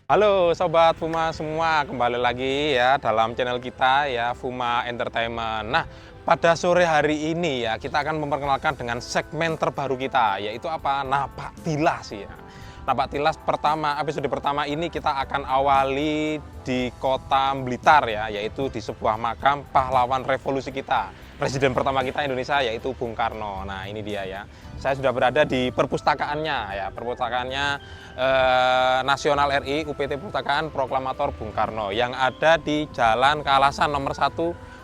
Halo Sobat Fuma semua, kembali lagi ya dalam channel kita ya, Fuma Entertainment. Nah, pada sore hari ini ya, kita akan memperkenalkan dengan segmen terbaru kita, yaitu apa? Napak Tilas ya. Napak Tilas pertama, episode pertama ini kita akan awali di kota Blitar ya, yaitu di sebuah makam pahlawan revolusi kita. Presiden pertama kita Indonesia yaitu Bung Karno. Nah, ini dia ya. Saya sudah berada di perpustakaannya ya, perpustakaannya Nasional RI UPT Perpustakaan Proklamator Bung Karno yang ada di Jalan Kalasan nomor 1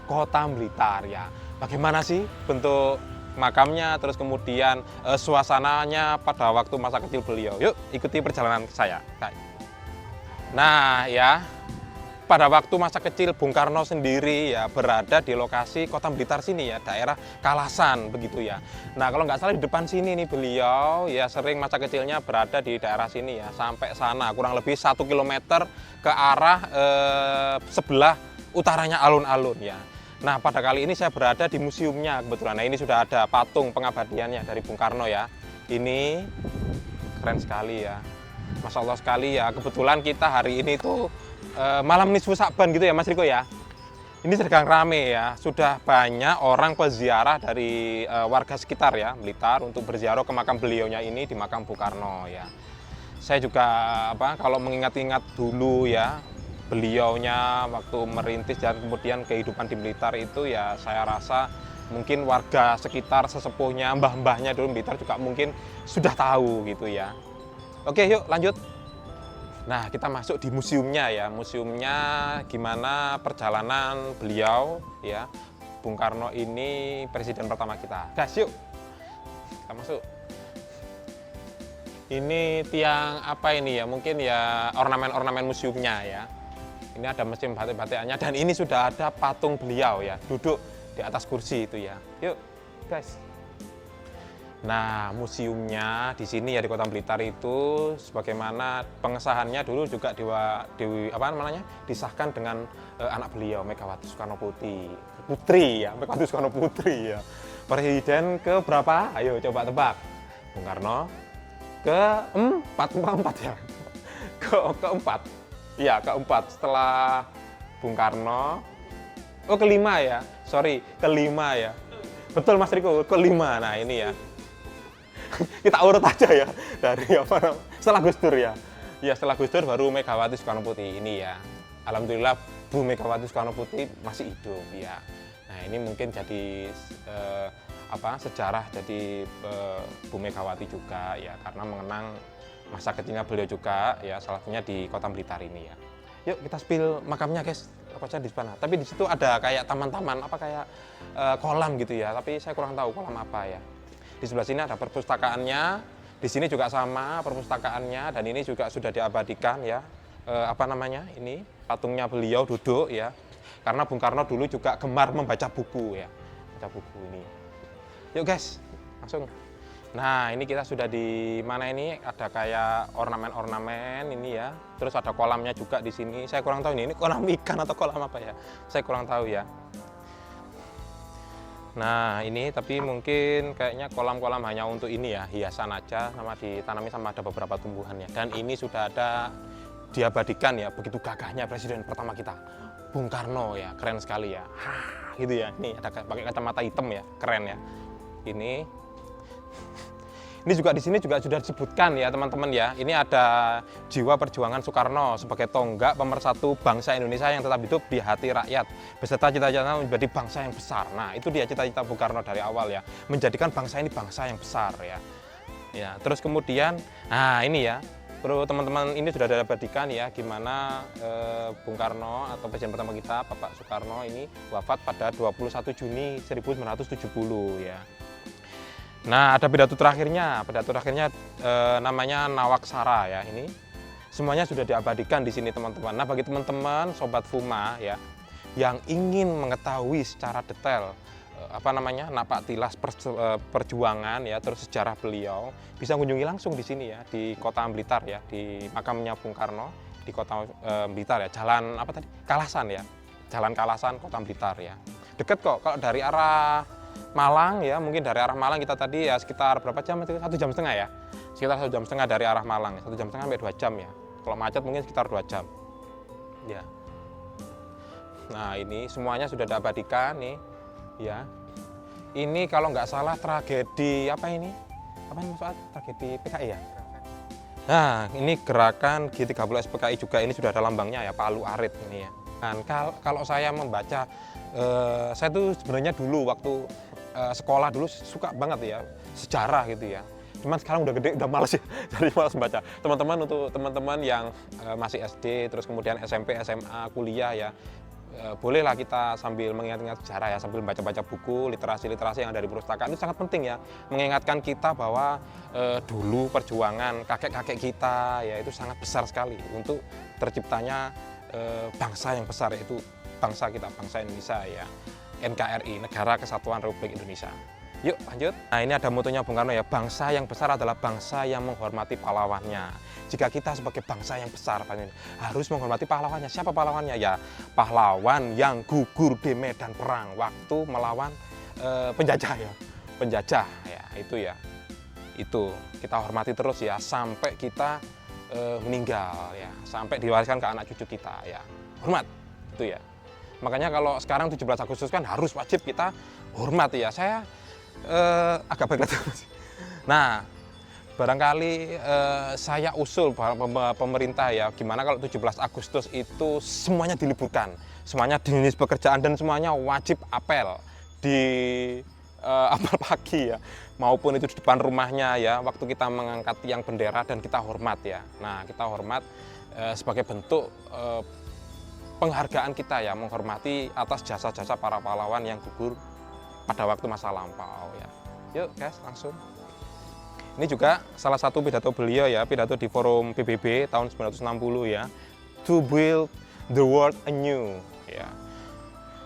Kota Blitar ya. Bagaimana sih bentuk makamnya, terus kemudian suasananya pada waktu masa kecil beliau. Yuk ikuti perjalanan saya. Nah ya, pada waktu masa kecil Bung Karno sendiri ya berada di lokasi Kota Blitar sini ya, daerah Kalasan begitu ya. Nah kalau nggak salah di depan sini nih beliau ya sering masa kecilnya berada di daerah sini ya, sampai sana kurang lebih 1 kilometer ke arah sebelah utaranya alun-alun ya. Nah pada kali ini saya berada di museumnya kebetulan. Nah ini sudah ada patung pengabdiannya dari Bung Karno ya. Ini keren sekali ya, Masya Allah sekali ya. Kebetulan kita hari ini tuh malam nisfu Sa'ban gitu ya Mas Riko ya. Ini sedang rame ya, sudah banyak orang peziarah dari warga sekitar ya Blitar untuk berziarah ke makam beliaunya ini di makam Bung Karno ya. Saya juga kalau mengingat-ingat dulu ya beliaunya waktu merintis dan kemudian kehidupan di Blitar itu ya, saya rasa mungkin warga sekitar sesepuhnya, mbah-mbahnya dulu Blitar juga mungkin sudah tahu gitu ya. Oke yuk lanjut. Nah kita masuk di museumnya ya, museumnya gimana perjalanan beliau ya, Bung Karno ini presiden pertama kita. Guys yuk kita masuk. Ini tiang apa ini ya, mungkin ya ornamen-ornamen museumnya ya. Ini ada mesin batik-batikannya dan ini sudah ada patung beliau ya, duduk di atas kursi itu ya. Yuk guys. Nah, museumnya di sini ya di Kota Blitar itu sebagaimana pengesahannya dulu juga disahkan dengan anak beliau Megawati Soekarno Putri ya, Megawati Soekarno Putri ya. Presiden ke berapa? Ayo coba tebak. Bung Karno keempat ya. Keempat. Iya, keempat setelah Bung Karno. Oh, kelima ya. Sorry, kelima ya. Betul Mas Riko, kelima. Nah, ini ya. Kita urut aja ya dari setelah Gus Dur ya. Ya setelah Gus Dur baru Megawati Soekarno Putri ini ya. Alhamdulillah Bu Megawati Soekarno Putri masih hidup ya. Nah ini mungkin jadi sejarah jadi Bu Megawati juga ya, karena mengenang masa kecilnya beliau juga ya, salah satunya di Kota Blitar ini ya. Yuk kita spill makamnya guys, apa di sana. Tapi di situ ada kayak taman-taman kayak kolam gitu ya, tapi saya kurang tahu kolam apa ya. Di sebelah sini ada perpustakaannya, di sini juga sama perpustakaannya, dan ini juga sudah diabadikan ya, ini patungnya beliau duduk ya, karena Bung Karno dulu juga gemar membaca buku ya, baca buku ini. Yuk guys, langsung. Nah ini kita sudah di mana ini, ada kayak ornamen-ornamen ini ya, terus ada kolamnya juga di sini. Saya kurang tahu ini kolam ikan atau kolam apa ya, saya kurang tahu ya. Nah ini tapi mungkin kayaknya kolam-kolam hanya untuk ini ya, hiasan aja, sama ditanami sama ada beberapa tumbuhan ya. Dan ini sudah ada diabadikan ya, begitu gagahnya presiden pertama kita Bung Karno ya, keren sekali ya. Gitu ya, ini ada pakai kacamata hitam ya, keren ya. Ini juga di sini juga sudah disebutkan ya teman-teman ya. Ini ada jiwa perjuangan Soekarno sebagai tonggak pemersatu bangsa Indonesia yang tetap hidup di hati rakyat, beserta cita-cita menjadi bangsa yang besar. Nah itu dia cita-cita Bung Karno dari awal ya, menjadikan bangsa ini bangsa yang besar ya. Ya terus kemudian, nah ini ya, perlu teman-teman ini sudah diabadikan ya, gimana Bung Karno atau presiden pertama kita Bapak Soekarno ini wafat pada 21 Juni 1970 ya. Nah ada pidato terakhirnya namanya Nawaksara ya, ini semuanya sudah diabadikan di sini teman-teman. Nah bagi teman-teman Sobat Fuma ya yang ingin mengetahui secara detail Napak Tilas perjuangan ya, terus sejarah beliau, bisa kunjungi langsung di sini ya, di Kota Blitar ya, di makamnya Bung Karno di Kota Blitar ya, Jalan Kalasan ya, Jalan Kalasan Kota Blitar ya. Deket kok kalau dari arah Malang ya, mungkin dari arah Malang kita tadi ya sekitar berapa jam itu? 1,5 jam ya, sekitar 1,5 jam dari arah Malang, 1,5 jam sampai 2 jam ya. Kalau macet mungkin sekitar 2 jam. Ya. Nah, ini semuanya sudah diabadikan nih. Ya. Ini kalau nggak salah tragedi apa ini? Apa ini maksudnya? Tragedi PKI ya? Nah, ini gerakan G30 SPKI juga, ini sudah ada lambangnya ya, Palu Arit ini ya. Dan kalau saya membaca, saya tuh sebenarnya dulu waktu sekolah dulu suka banget ya sejarah gitu ya. Cuman sekarang udah gede, udah males ya, jadi males membaca. Teman-teman, untuk teman-teman yang masih SD, terus kemudian SMP, SMA, kuliah ya, bolehlah kita sambil mengingat-ingat sejarah ya, sambil baca-baca buku, literasi-literasi yang ada di perpustakaan. Itu sangat penting ya, mengingatkan kita bahwa dulu perjuangan kakek-kakek kita ya itu sangat besar sekali untuk terciptanya bangsa yang besar, yaitu bangsa kita, bangsa Indonesia ya, NKRI, Negara Kesatuan Republik Indonesia. Yuk lanjut. Nah, ini ada motonya Bung Karno ya, bangsa yang besar adalah bangsa yang menghormati pahlawannya. Jika kita sebagai bangsa yang besar harus menghormati pahlawannya. Siapa pahlawannya? Ya pahlawan yang gugur di medan perang waktu melawan penjajah ya. Penjajah ya, itu ya. Itu kita hormati terus ya sampai kita meninggal ya, sampai diwariskan ke anak cucu kita ya. Hormat itu ya. Makanya kalau sekarang 17 Agustus kan harus wajib kita hormat ya. Saya agak baik. Nah, barangkali saya usul pemerintah ya, gimana kalau 17 Agustus itu semuanya diliburkan, semuanya dinas pekerjaan dan semuanya wajib apel di apel pagi ya, maupun itu di depan rumahnya ya, waktu kita mengangkat tiang bendera dan kita hormat ya. Nah, kita hormat sebagai bentuk penghargaan kita ya, menghormati atas jasa-jasa para pahlawan yang gugur pada waktu masa lampau ya. Yuk guys, langsung. Ini juga salah satu pidato beliau ya, pidato di forum PBB tahun 1960 ya. To build the world anew ya.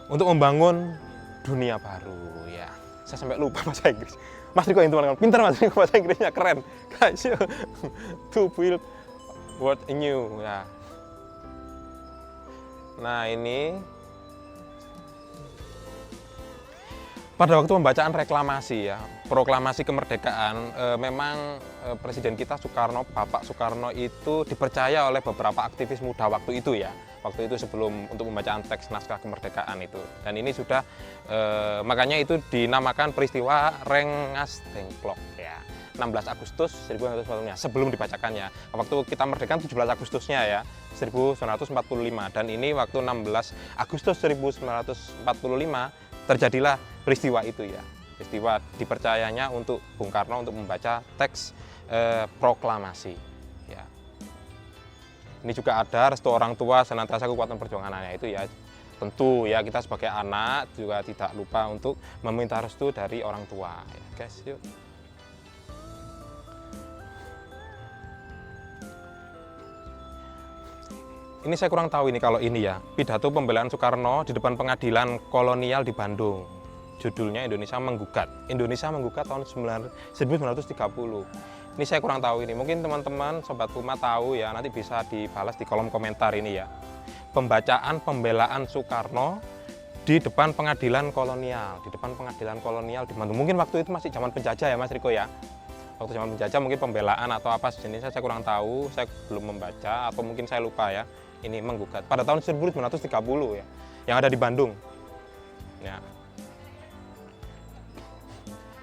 Untuk membangun dunia baru ya. Saya sampai lupa bahasa Inggris. Mas Riko yang teman-teman, pintar Mas Riko, bahasa Inggrisnya keren. Guys, to build world anew ya. Nah, ini pada waktu pembacaan reklamasi ya, proklamasi kemerdekaan, memang Presiden kita Soekarno, Bapak Soekarno itu dipercaya oleh beberapa aktivis muda waktu itu ya. Waktu itu sebelum untuk pembacaan teks naskah kemerdekaan itu. Dan ini sudah, makanya itu dinamakan peristiwa Rengas Dengklok ya. 16 Agustus 1945, sebelum dibacakannya. Waktu kita merdeka 17 Agustusnya ya, 1945. Dan ini waktu 16 Agustus 1945, terjadilah peristiwa itu ya, peristiwa dipercayanya untuk Bung Karno untuk membaca teks proklamasi ya. Ini juga ada restu orang tua senantiasa kekuatan perjuangannya itu ya. Tentu ya, kita sebagai anak juga tidak lupa untuk meminta restu dari orang tua ya guys. Yuk. Ini saya kurang tahu ini kalau ini ya, pidato pembelaan Soekarno di depan pengadilan kolonial di Bandung. Judulnya Indonesia Menggugat. Indonesia Menggugat tahun 1930. Ini saya kurang tahu ini. Mungkin teman-teman Sobat Puma tahu ya, nanti bisa dibalas di kolom komentar ini ya. Pembacaan pembelaan Soekarno di depan pengadilan kolonial, di depan pengadilan kolonial di Bandung. Mungkin waktu itu masih zaman penjajah ya Mas Riko ya. Waktu zaman penjajah mungkin pembelaan atau apa sejenisnya saya kurang tahu, saya belum membaca atau mungkin saya lupa ya. Ini menggugat pada tahun 1930 ya, yang ada di Bandung. Ya.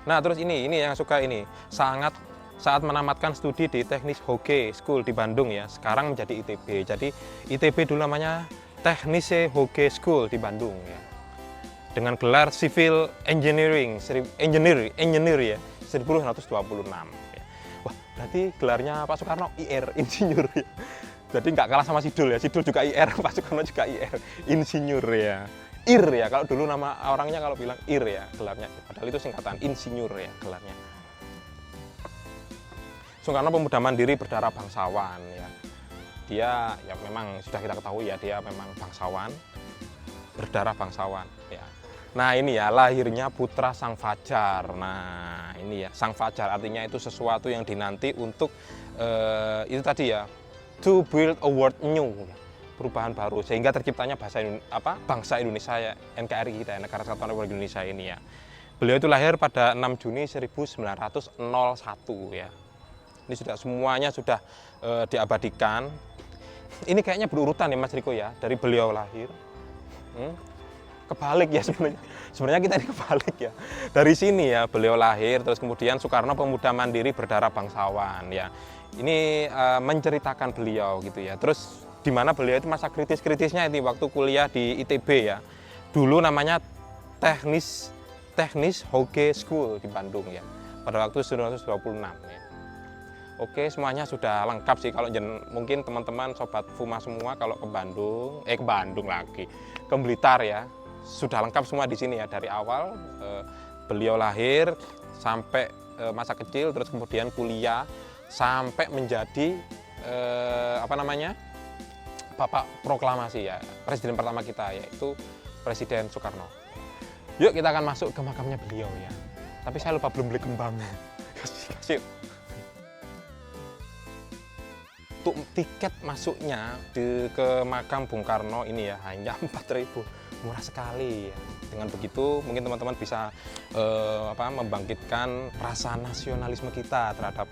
Nah, terus ini yang suka ini, saat menamatkan studi di Teknik Hoge School di Bandung ya, sekarang menjadi ITB. Jadi ITB dulu namanya Teknik Hoge School di Bandung ya. Dengan gelar Civil Engineering ya, 1926 ya. Wah, berarti gelarnya Pak Soekarno IR, insinyur ya. Jadi nggak kalah sama Sidul ya, Sidul juga IR, Pak Soekarno juga IR, insinyur ya. IR ya, kalau dulu nama orangnya kalau bilang IR ya gelarnya, padahal itu singkatan insinyur ya gelarnya. Soekarno pemuda mandiri berdarah bangsawan ya. Dia ya memang sudah kita ketahui ya, dia memang bangsawan, berdarah bangsawan ya. Nah, ini ya lahirnya putra Sang Fajar. Nah, ini ya Sang Fajar artinya itu sesuatu yang dinanti untuk itu tadi ya, to build a world new, perubahan baru sehingga terciptanya bangsa Indonesia ya, NKRI kita ya, Negara Kesatuan Republik Indonesia ini ya. Beliau itu lahir pada 6 Juni 1901 ya. Ini sudah semuanya sudah diabadikan Ini kayaknya berurutan ya Mas Riko ya, dari beliau lahir. Kebalik ya sebenarnya. Sebenarnya kita ini kebalik ya. Dari sini ya beliau lahir, terus kemudian Soekarno pemuda mandiri berdarah bangsawan ya. Ini menceritakan beliau gitu ya. Terus di mana beliau itu masa kritis-kritisnya itu waktu kuliah di ITB ya. Dulu namanya Teknis Hoge School di Bandung ya. Pada waktu 1926 ya. Oke, semuanya sudah lengkap sih kalau mungkin teman-teman sobat Fuma semua kalau ke Bandung lagi, ke Blitar ya. Sudah lengkap semua di sini ya, dari awal beliau lahir sampai masa kecil, terus kemudian kuliah sampai menjadi Bapak Proklamasi ya, presiden pertama kita yaitu Presiden Soekarno. Yuk kita akan masuk ke makamnya beliau ya. Tapi saya lupa belum beli kembangnya. Kasih. Untuk tiket masuknya ke makam Bung Karno ini ya hanya 4.000, murah sekali ya. Dengan begitu mungkin teman-teman bisa membangkitkan rasa nasionalisme kita terhadap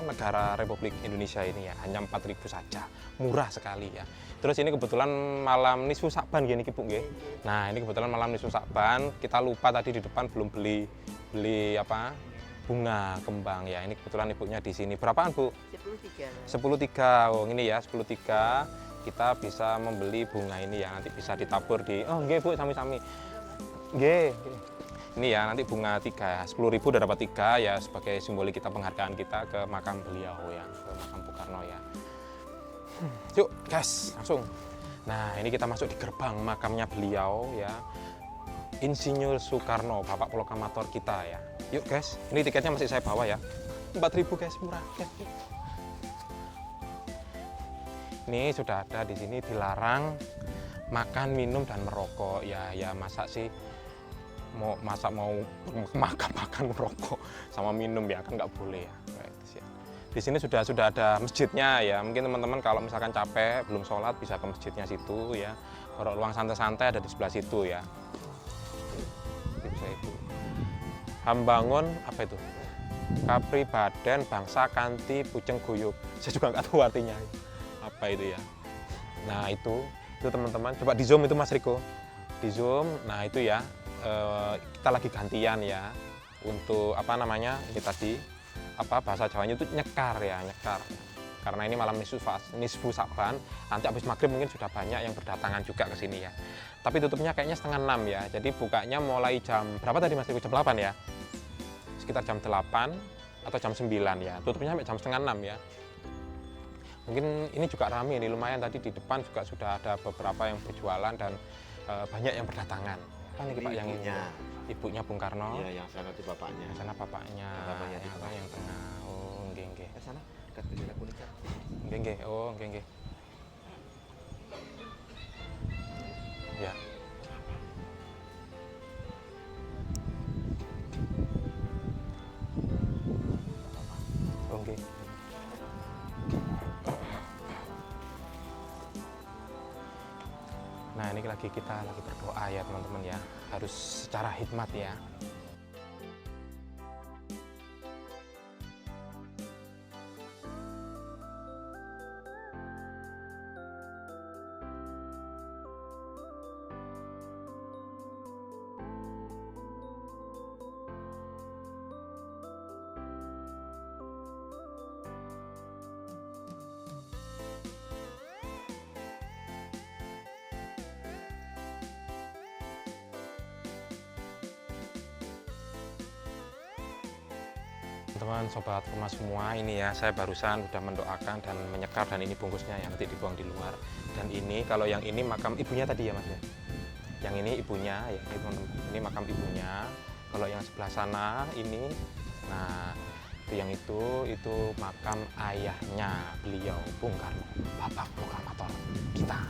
negara Republik Indonesia ini ya, hanya 4.000 saja, murah sekali ya. Terus ini kebetulan malam nisfu Sakban gini Bu nggih. Nah, ini kebetulan malam nisfu Sakban, kita lupa tadi di depan belum beli bunga kembang ya. Ini kebetulan ibunya di sini. Berapaan Bu? 10.3. 10.3. Oh, ini ya 10.3. Kita bisa membeli bunga ini ya. Nanti bisa ditabur di nggih Bu, sami-sami. Nggih. Ini ya nanti bunga 3 ya. 10.000 udah dapat 3 ya sebagai simbolik kita penghargaan kita ke makam beliau ya, ke makam Bung Karno ya. Yuk, guys, langsung. Nah, ini kita masuk di gerbang makamnya beliau ya. Insinyur Soekarno, Bapak Proklamator kita ya. Yuk guys, ini tiketnya masih saya bawa ya. 4.000 guys, murah. Ya. Ini sudah ada di sini dilarang makan, minum dan merokok. Ya masa sih mau makan merokok sama minum ya kan nggak boleh ya. Di sini sudah ada masjidnya ya. Mungkin teman-teman kalau misalkan capek belum sholat bisa ke masjidnya situ ya. Kalau ruang santai-santai ada di sebelah situ ya. Hambangun apa itu? Kapribaden Bangsa Kanti Puceng Guyub. Saya juga nggak tahu artinya apa itu ya. Nah itu teman-teman. Coba di zoom itu Mas Riko. Di zoom. Nah itu ya. Kita lagi gantian ya. Untuk ini tadi bahasa Jawanya itu nyekar ya, nyekar. Karena ini malam nisfu Sakban. Nanti habis maghrib mungkin sudah banyak yang berdatangan juga ke sini ya. Tapi tutupnya kayaknya 5:30 ya. Jadi bukanya mulai jam berapa tadi Mas Riko? Jam 8 ya. Sekitar jam 8 atau jam 9 ya. Tutupnya sampai jam 5:30 ya. Mungkin ini juga ramai nih, lumayan tadi di depan juga sudah ada beberapa yang berjualan dan banyak yang berdatangan. Apa nih Pak yang ibunya Bung Karno? Iya, yang sana itu bapaknya. Yang sana bapaknya. Yang tengah. Oh, nggih. Ke sana dekat bendera kuning kan. Nggih. Oh, nggih. Ya. Oke. Nah ini kita lagi berdoa ya teman-teman ya, harus secara hikmat ya. Teman-teman sobat Fuma semua, ini ya saya barusan udah mendoakan dan menyekar, dan ini bungkusnya yang nanti dibuang di luar. Dan ini kalau yang ini makam ibunya tadi ya Mas ya. Yang ini ibunya ya, ini teman-teman. Ini makam ibunya. Kalau yang sebelah sana ini, nah itu makam ayahnya beliau Bung Karno, Bapak Proklamator kita.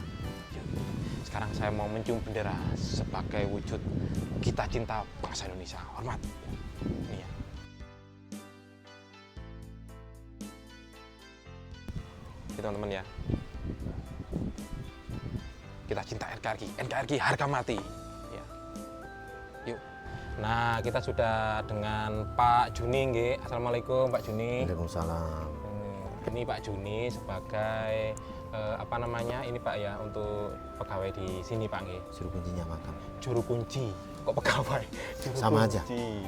Sekarang saya mau mencium bendera sebagai wujud kita cinta bangsa Indonesia. Hormat. Ini ya. Teman-teman ya, kita cinta NKRI harga mati ya. Yuk, nah kita sudah dengan Pak Juni nggih. Assalamualaikum Pak Juni. Waalaikumsalam. Ini Pak Juni sebagai apa namanya ini Pak ya untuk pegawai di sini Pak nggih. Juru kuncinya makam. Juru kunci. Kok pegawai? Juru Sama kunci, aja.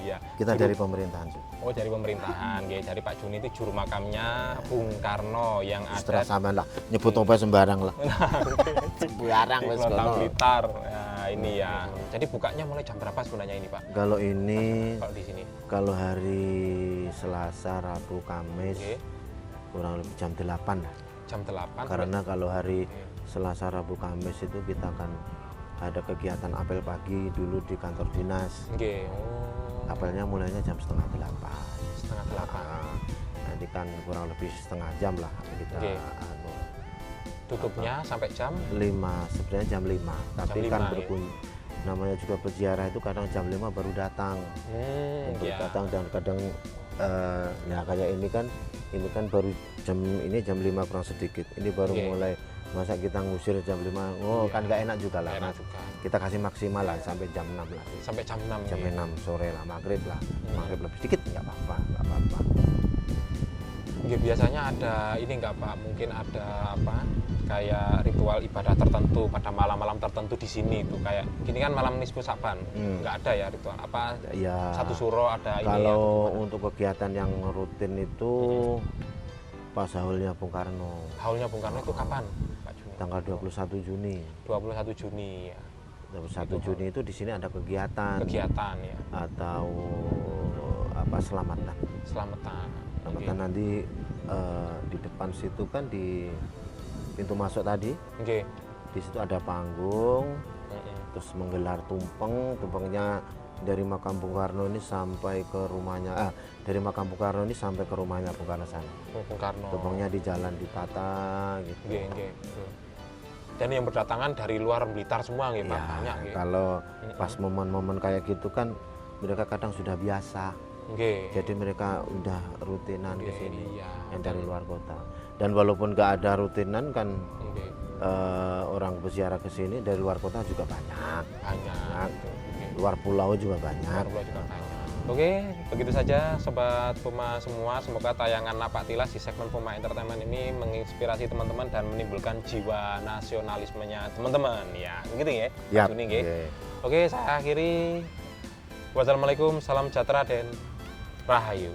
Ya. Kita dari pemerintahan juga. Oh dari pemerintahan, nggih. Dari Pak Juni itu juru makamnya Bung Karno yang Setelah ada sampean lah nyebut apa sembarang lah. Sembarang di wis Kelotang kono. Blitar. Ya, ini ya. Jadi bukanya mulai jam berapa sebenarnya ini Pak? Kalau ini Kalau di sini. kalau hari Selasa, Rabu, Kamis Oke. kurang lebih jam 8 lah. Jam 8. Karena kalau hari Selasa, Rabu, Kamis itu kita akan ada kegiatan apel pagi dulu di kantor dinas. Nggih. Oh. Apelnya mulainya jam setengah 8. Setengah 8. Nanti kan kurang lebih setengah jam lah kita Oke. Tutupnya sampai jam 5, sebenarnya jam 5. Tapi Jam kan 5, ya. namanya juga berziarah itu kadang jam 5 baru datang. Baru ya. datang dan kadang ya kayak ini kan baru jam 5 kurang sedikit. Ini baru Oke. mulai masa kita ngusir jam 5. Oh, Iya. kan nggak enak juga lah. Enak Mas. juga. Kita kasih maksimal lah sampai jam 6 lah. Sampai jam 6 Jam ya. 6 sore lah, maghrib lah. Hmm. Maghrib lebih sedikit nggak apa-apa, nggak apa-apa. Nggih, biasanya ada ini enggak Pak? Mungkin ada apa? Kayak ritual ibadah tertentu pada malam-malam tertentu di sini itu kayak gini kan malam nisfu Saban. Enggak ada ya ritual apa? Ya, Satu suro ada ini kalau atau gimana? untuk kegiatan yang rutin itu pas haulnya Bung Karno Haulnya Bung Karno itu kapan Pak Juni? tanggal 21 Juni. 21 Juni ya. 21 Juni itu di sini ada kegiatan Kegiatan ya. atau apa selamatan. Selamatan. Selamatan nanti di depan situ kan di pintu masuk tadi, Nggih. di situ ada panggung, Heeh. terus menggelar tumpengnya dari makam Bung Karno ini sampai ke rumahnya, dari makam Bung Karno ini sampai ke rumahnya Bung Karno sana. Bung Karno. Tumpengnya di jalan ditata gitu. Nggih, nggih. Betul. Dan yang berdatangan dari luar Blitar semua nggih Pak, Ya, banyak nggih. kalau pas momen-momen kayak gitu kan mereka kadang sudah biasa. Nggih. Jadi mereka udah rutinan ke Nggih, sini iya. yang dari luar kota. Dan walaupun nggak ada rutinan kan Nggih. orang berziarah ke sini dari luar kota juga banyak. Banyak. Betul. Nggih. Luar pulau juga Luar banyak. pulau juga banyak. Oke, begitu saja Sobat Puma semua. Semoga tayangan Napak Tilas di segmen Puma Entertainment ini menginspirasi teman-teman dan menimbulkan jiwa nasionalismenya teman-teman. Ya, begitu ya. Yap, Pak Juni, nggih. nggih. Oke, saya akhiri. Wassalamualaikum, salam sejahtera dan rahayu.